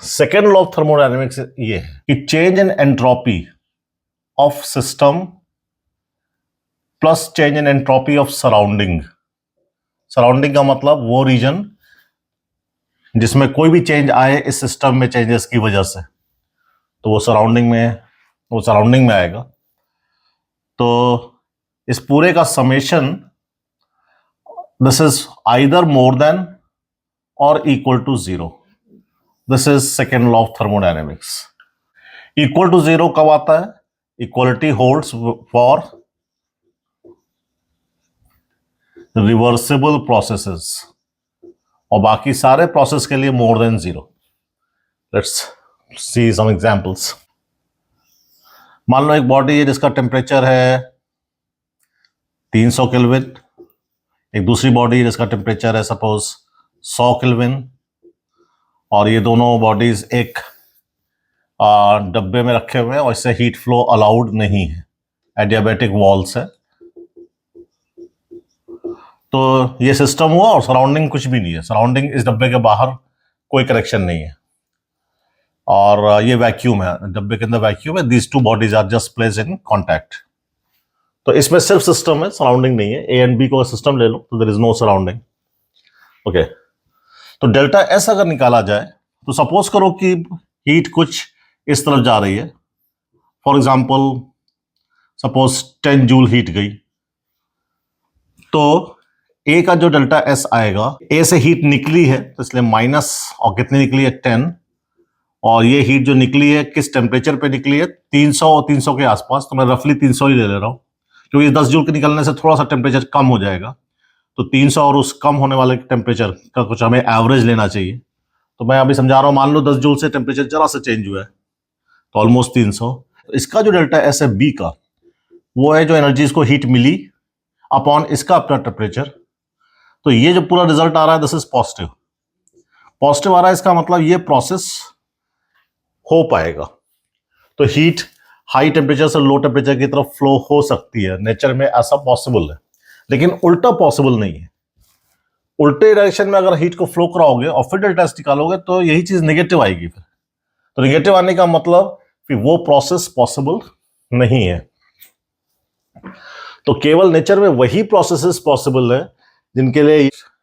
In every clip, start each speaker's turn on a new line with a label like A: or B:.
A: Second law of thermodynamics ये है कि change in entropy of system plus change in entropy of surrounding. Surrounding का मतलब वो रीजन जिसमें कोई भी चेंज आए इस सिस्टम में चेंजेस की वजह से, तो वो सराउंडिंग में आएगा। तो इस पूरे का summation this is either more than और equal to zero. This is second law of thermodynamics. Equal to zero कब आता है? Equality holds for reversible processes और बाकी सारे प्रोसेस के लिए more than zero. Let's see some examples. मान लो एक बॉडी है जिसका टेम्परेचर है 300 केल्विन, एक दूसरी बॉडी है जिसका टेम्परेचर है सपोज 100 केल्विन, और ये दोनों बॉडीज एक डब्बे में रखे हुए हैं और इससे हीट फ्लो अलाउड नहीं है, एडियाबैटिक वॉल्स है। तो ये सिस्टम हुआ और सराउंडिंग कुछ भी नहीं है, सराउंडिंग इस डब्बे के बाहर कोई कनेक्शन नहीं है, और ये वैक्यूम है, डब्बे के अंदर वैक्यूम है। These two bodies are just placed in contact. तो इसमें सिर्फ सिस्टम है, सराउंडिंग नहीं है। ए एंड बी को सिस्टम ले लो तो there is no surrounding. Okay, तो डेल्टा एस अगर निकाला जाए तो सपोज करो कि हीट कुछ इस तरफ जा रही है। For example suppose 10 joule heat गई, तो ए का जो डेल्टा एस आएगा, ए से हीट निकली है तो इसलिए माइनस, और कितनी निकली है 10, और ये हीट जो निकली है किस टेम्परेचर पे निकली है 300 और 300 के आसपास। तो मैं रफली 300 ही ले रहा हूं क्योंकि 10 जूल के निकलने से थोड़ा सा टेम्परेचर कम हो जाएगा। तो 300 और उस कम होने वाले टेम्परेचर का कुछ हमें एवरेज लेना चाहिए। तो मैं अभी समझा रहा हूं, मान लो 10 जूल से टेम्परेचर जरा सा चेंज हुआ है तो ऑलमोस्ट 300। इसका जो डेल्टा एस है बी का, वो है जो एनर्जी इसको हीट मिली अपॉन इसका अपना टेम्परेचर। तो ये जो पूरा रिजल्ट आ रहा है दिस इज पॉजिटिव। पॉजिटिव आ रहा है, इसका मतलब ये प्रोसेस हो पाएगा। तो हीट हाई टेम्परेचर से लो टेम्परेचर की तरफ फ्लो हो सकती है, नेचर में ऐसा पॉसिबल है। लेकिन उल्टा पॉसिबल नहीं है। उल्टे डायरेक्शन में अगर हीट को फ्लो कराओगे और फिर डेल्टा एस निकालोगे तो यही चीज नेगेटिव आएगी। फिर तो नेगेटिव आने का मतलब कि वो प्रोसेस पॉसिबल नहीं है। तो केवल नेचर में वही प्रोसेसेस पॉसिबल है जिनके लिए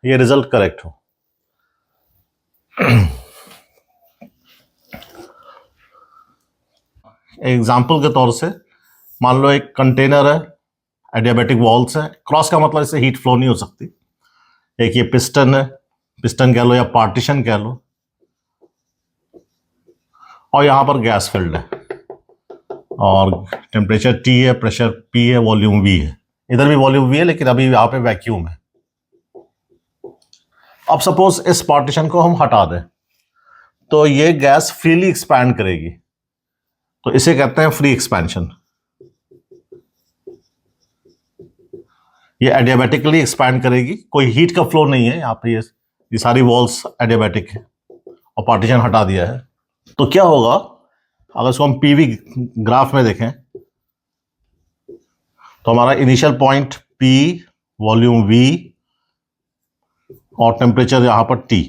A: ये रिजल्ट करेक्ट हो। एग्जाम्पल के तौर से मान लो एक कंटेनर है, एडियाबैटिक वॉल्स है, क्रॉस का मतलब इससे हीट फ्लो नहीं हो सकती। एक ये पिस्टन है, पिस्टन कह लो या पार्टीशन कह लो, और यहां पर गैस फिल्ड है और टेम्परेचर T है, प्रेशर P है, वॉल्यूम V है। इधर भी वॉल्यूम V है लेकिन अभी यहां पे वैक्यूम है। अब सपोज इस पार्टीशन को हम हटा दें तो ये गैस फ्रीली एक्सपैंड करेगी, तो इसे कहते हैं फ्री एक्सपेंशन। ये एडियाबैटिकली एक्सपैंड करेगी, कोई हीट का फ्लो नहीं है यहाँ पे। ये सारी वॉल्स एडियाबैटिक है और पार्टीशन हटा दिया है। तो क्या होगा अगर इसको हम पीवी ग्राफ में देखें तो हमारा initial point P, volume V और टेम्परेचर यहां पर T,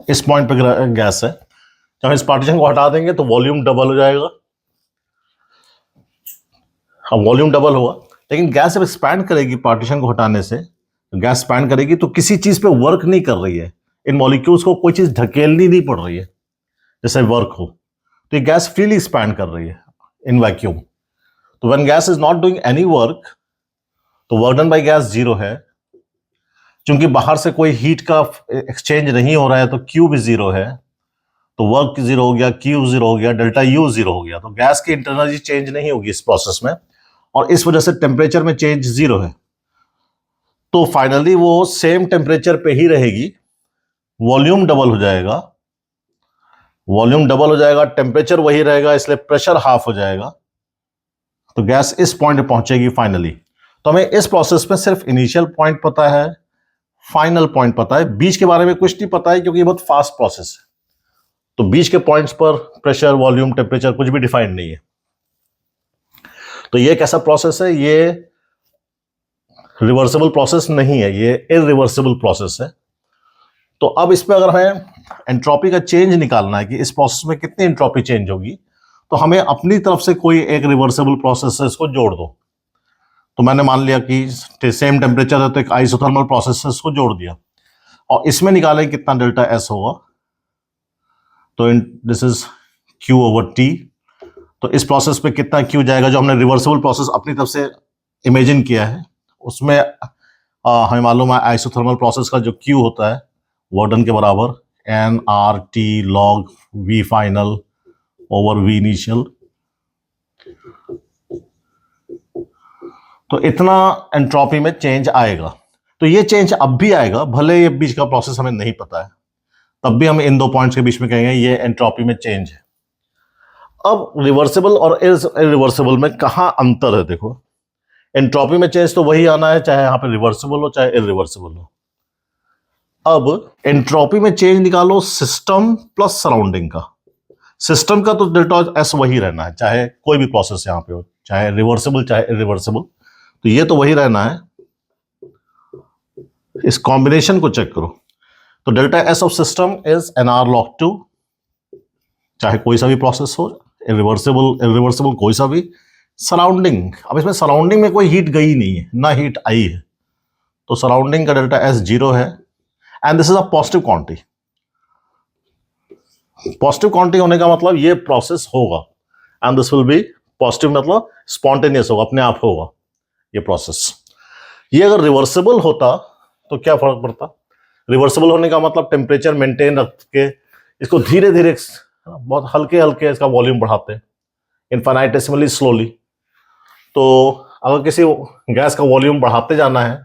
A: इस पॉइंट पे गैस है। जब इस पार्टीशन को हटा देंगे तो वॉल्यूम डबल हो जाएगा। हाँ, वॉल्यूम डबल हुआ, लेकिन गैस जब एक्सपैंड करेगी पार्टीशन को हटाने से, तो गैस एक्सपैंड करेगी तो किसी चीज पे वर्क नहीं कर रही है। इन मॉलिक्यूल्स को कोई चीज ढकेलनी नहीं पड़ रही है जैसे वर्क हो। तो ये गैस फ्रीली एक्सपैंड कर रही है इन वैक्यूम। तो when gas is not doing any work, तो work done by gas zero है। क्योंकि बाहर से कोई हीट का एक्सचेंज नहीं हो रहा है तो Q भी जीरो है, तो वर्क जीरो हो गया, Q जीरो हो गया, डेल्टा U जीरो हो गया। तो गैस की इंटरनल चेंज नहीं होगी इस प्रोसेस में, और इस वजह से टेम्परेचर में चेंज जीरो है। तो फाइनली वो सेम टेम्परेचर पे ही रहेगी, वॉल्यूम डबल हो जाएगा, वॉल्यूम डबल हो जाएगा, टेम्परेचर वही रहेगा, इसलिए प्रेशर हाफ हो जाएगा। तो गैस इस पॉइंट पे पहुंचेगी फाइनली। तो हमें इस प्रोसेस में सिर्फ इनिशियल पॉइंट पता है, फाइनल पॉइंट पता है, बीच के बारे में कुछ नहीं पता है क्योंकि ये बहुत फास्ट प्रोसेस है। तो बीच के पॉइंट्स पर प्रेशर, वॉल्यूम, टेम्परेचर कुछ भी डिफाइंड नहीं है। तो ये कैसा प्रोसेस है? ये रिवर्सिबल प्रोसेस नहीं है, ये इरिवर्सिबल प्रोसेस है। तो अब इसमें अगर हमें एंट्रोपी का चेंज निकालना है कि इस प्रोसेस में कितनी एंट्रोपी चेंज होगी, तो हमें अपनी तरफ से कोई एक रिवर्सिबल प्रोसेस है इसको जोड़ दो। तो मैंने मान लिया कि सेम टेम्परेचर है तो एक आइसोथर्मल प्रोसेस है, इसको जोड़ दिया और इसमें निकालें कितना डेल्टा एस होगा। तो this is Q over T. तो इस प्रोसेस पे कितना क्यू जाएगा, जो हमने रिवर्सिबल प्रोसेस अपनी तरफ से इमेजिन किया है उसमें हमें मालूम है आइसोथर्मल प्रोसेस का जो क्यू होता है वार्डन के बराबर n R T log V final over V initial. तो इतना एंट्रोपी में चेंज आएगा। तो ये चेंज अब भी आएगा, भले ये बीच का प्रोसेस हमें नहीं पता है, तब भी हम इन दो पॉइंट्स के बीच में कहेंगे ये एंट्रोपी में चेंज है। अब रिवर्सिबल और इरिवर्सिबल में कहां अंतर है, देखो एंट्रोपी में चेंज तो वही आना है चाहे यहां पे रिवर्सिबल हो चाहे इरिवर्सिबल हो। अब एंट्रोपी में चेंज निकालो सिस्टम प्लस सराउंडिंग का। सिस्टम का तो डेल्टा एस वही रहना है चाहे कोई भी प्रोसेस यहां पे हो, चाहे रिवर्सिबल चाहे इरिवर्सिबल, तो ये तो वही रहना है। इस कॉम्बिनेशन को चेक करो तो delta S of system is n R log two, चाहे कोई सा भी प्रोसेस हो, इरिवर्सिबल इरिवर्सिबल कोई सा भी। सराउंडिंग, अब इसमें सराउंडिंग में कोई हीट गई नहीं है, ना हीट आई है, तो सराउंडिंग का डेल्टा एस 0 है and this is a positive quantity. Positive quantity होने का मतलब ये प्रोसेस होगा and this will be positive, मतलब स्पॉन्टेनियस होगा, अपने आप होगा ये प्रोसेस। ये अगर रिवर्सिबल होता तो क्या फर्क पड़ता, रिवर्सिबल होने का मतलब टेम्परेचर मेंटेन रख के इसको धीरे धीरे बहुत हल्के हल्के इसका वॉल्यूम बढ़ाते इनफाइनाइटेसिमली स्लोली। तो अगर किसी गैस का वॉल्यूम बढ़ाते जाना है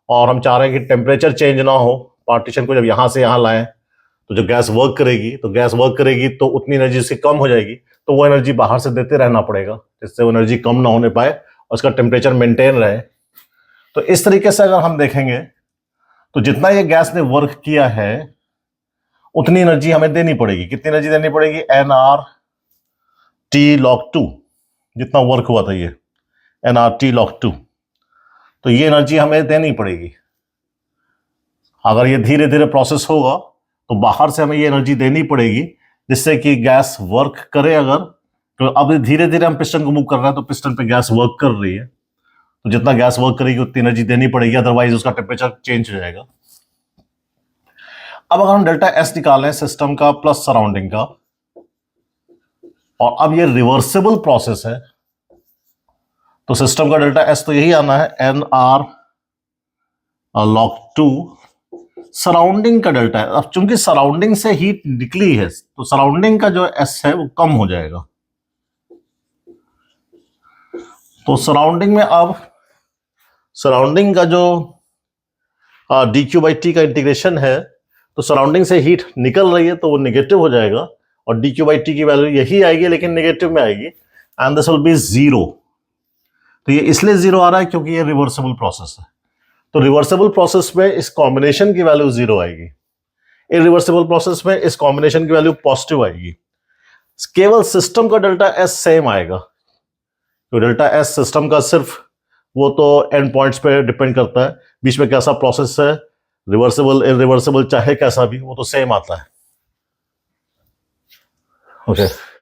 A: और हम चाह रहे हैं कि टेम्परेचर चेंज ना हो, पार्टीशन को जब यहां से यहां लाएं तो जो गैस वर्क करेगी, तो गैस वर्क करेगी तो उतनी एनर्जी उसकी कम हो जाएगी, तो वो एनर्जी बाहर से देते रहना पड़ेगा जिससे वो एनर्जी कम ना होने पाए और उसका टेम्परेचर मेंटेन रहे। तो इस तरीके से अगर हम देखेंगे तो जितना ये गैस ने वर्क किया है उतनी एनर्जी हमें देनी पड़ेगी। कितनी एनर्जी देनी पड़ेगी, n R T log two, जितना वर्क हुआ था ये n R T log two, तो ये एनर्जी हमें देनी पड़ेगी। अगर ये धीरे धीरे प्रोसेस होगा तो बाहर से हमें ये एनर्जी देनी पड़ेगी जिससे कि गैस वर्क करे। अगर तो अब धीरे धीरे हम पिस्टन को मूव कर रहे हैं तो पिस्टन पे गैस वर्क कर रही है, तो जितना गैस वर्क करेगी उतनी एनर्जी देनी पड़ेगी, अदरवाइज उसका टेम्परेचर चेंज हो जाएगा। अब अगर हम डेल्टा एस निकालें सिस्टम का प्लस सराउंडिंग का, और अब ये रिवर्सिबल प्रोसेस है तो सिस्टम का डेल्टा एस तो यही आना है n R log two. Surrounding का डेल्टा है, अब चूंकि सराउंडिंग से हीट निकली है तो सराउंडिंग का जो एस है वो कम हो जाएगा। तो सराउंडिंग में अब सराउंडिंग का जो डी क्यू बाई टी का इंटीग्रेशन है, तो सराउंडिंग से हीट निकल रही है तो वो निगेटिव हो जाएगा और डी क्यू बाई टी की वैल्यू यही आएगी लेकिन निगेटिव में आएगी एंड दिस विल बी 0। तो ये इसलिए 0 आ रहा है क्योंकि ये रिवर्सिबल प्रोसेस है। तो रिवर्सिबल प्रोसेस में इस कॉम्बिनेशन की वैल्यू 0 आएगी, इरिवर्सिबल प्रोसेस में इस कॉम्बिनेशन की वैल्यू पॉजिटिव आएगी। केवल सिस्टम का डेल्टा एस सेम आएगा, तो डेल्टा एस सिस्टम का सिर्फ वो तो एंड पॉइंट्स पे डिपेंड करता है, बीच में कैसा प्रोसेस है, रिवर्सिबल इरिवर्सिबल चाहे कैसा भी, वो तो सेम आता है। ओके